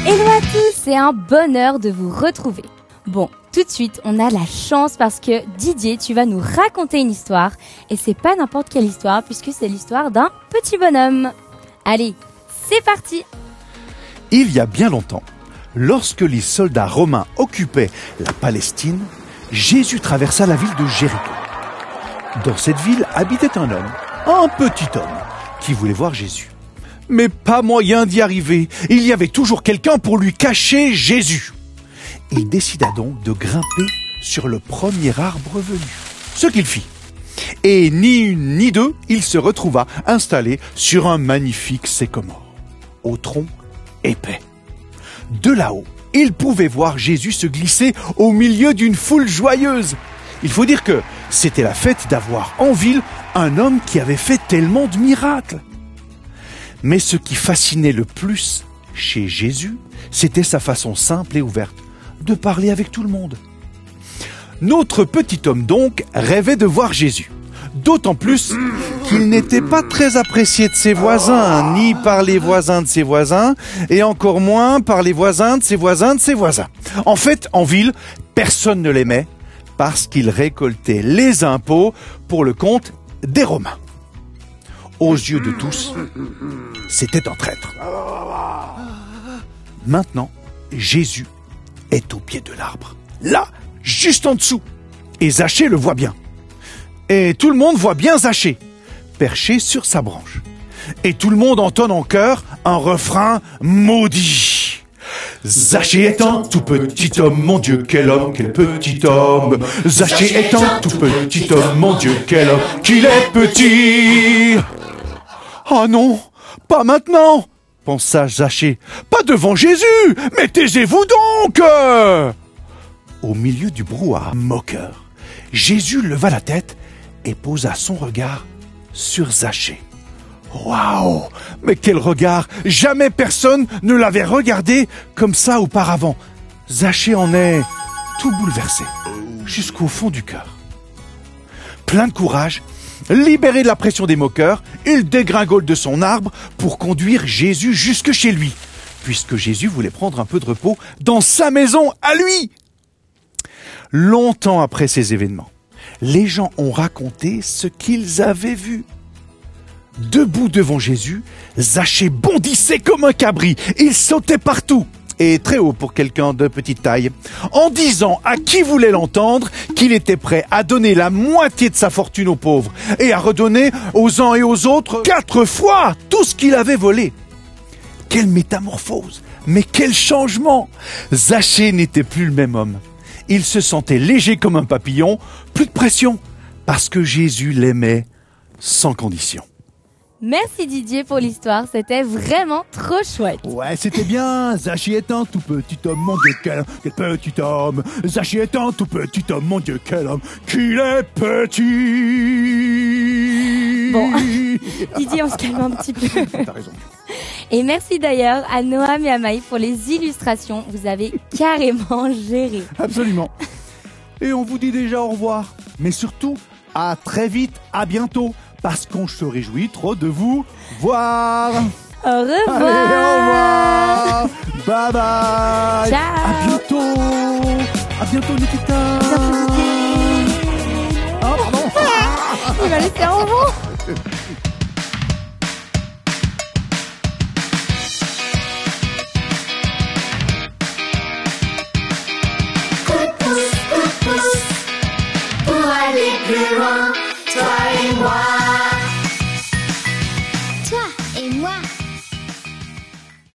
Hello à tous, c'est un bonheur de vous retrouver. Bon, tout de suite, on a la chance parce que Didier, tu vas nous raconter une histoire. Et c'est pas n'importe quelle histoire puisque c'est l'histoire d'un petit bonhomme. Allez, c'est parti! Il y a bien longtemps, lorsque les soldats romains occupaient la Palestine, Jésus traversa la ville de Jéricho. Dans cette ville habitait un homme, un petit homme, qui voulait voir Jésus. Mais pas moyen d'y arriver, il y avait toujours quelqu'un pour lui cacher Jésus. Il décida donc de grimper sur le premier arbre venu, ce qu'il fit. Et ni une ni deux, il se retrouva installé sur un magnifique sycomore, au tronc épais. De là-haut, il pouvait voir Jésus se glisser au milieu d'une foule joyeuse. Il faut dire que c'était la fête d'avoir en ville un homme qui avait fait tellement de miracles. Mais ce qui fascinait le plus chez Jésus, c'était sa façon simple et ouverte de parler avec tout le monde. Notre petit homme donc rêvait de voir Jésus. D'autant plus qu'il n'était pas très apprécié de ses voisins, ni par les voisins de ses voisins, et encore moins par les voisins de ses voisins de ses voisins. En fait, en ville, personne ne l'aimait parce qu'il récoltait les impôts pour le compte des Romains. Aux yeux de tous, c'était un traître. Maintenant, Jésus est au pied de l'arbre, là, juste en dessous, et Zachée le voit bien. Et tout le monde voit bien Zachée, perché sur sa branche. Et tout le monde entonne en chœur un refrain maudit. Zachée est un tout petit homme, mon Dieu, quel homme, quel petit homme. Zachée est un tout petit homme, mon Dieu, quel homme, qu'il est petit. Oh non, pas maintenant, pensa Zachée. Pas devant Jésus, mais taisez-vous donc. Au milieu du brouhaha moqueur, Jésus leva la tête et posa son regard sur Zachée. Waouh! Mais quel regard! Jamais personne ne l'avait regardé comme ça auparavant. Zachée en est tout bouleversé, jusqu'au fond du cœur. Plein de courage, libéré de la pression des moqueurs, il dégringole de son arbre pour conduire Jésus jusque chez lui, puisque Jésus voulait prendre un peu de repos dans sa maison à lui. Longtemps après ces événements, les gens ont raconté ce qu'ils avaient vu. Debout devant Jésus, Zachée bondissait comme un cabri. Il sautait partout, et très haut pour quelqu'un de petite taille, en disant à qui voulait l'entendre qu'il était prêt à donner la moitié de sa fortune aux pauvres et à redonner aux uns et aux autres 4 fois tout ce qu'il avait volé. Quelle métamorphose! Mais quel changement! Zachée n'était plus le même homme. Il se sentait léger comme un papillon, plus de pression, parce que Jésus l'aimait sans condition. Merci Didier pour l'histoire, c'était vraiment trop chouette. Ouais, c'était bien. Zachée est un tout petit homme, mon Dieu, quel petit homme. Zachée est un tout petit homme, mon Dieu, quel homme, qu'il est petit. Bon, Didier, on se calme un petit peu. T'as raison. Et merci d'ailleurs à Noam et à Maï pour les illustrations. Vous avez carrément géré. Absolument. Et on vous dit déjà au revoir. Mais surtout, à très vite, à bientôt. Parce qu'on se réjouit trop de vous voir. Au revoir. Allez, au revoir. Bye bye. Ciao. À bientôt. À bientôt, Nikita. Bientôt, Didier. Oh, pardon. Il va laisser en vent.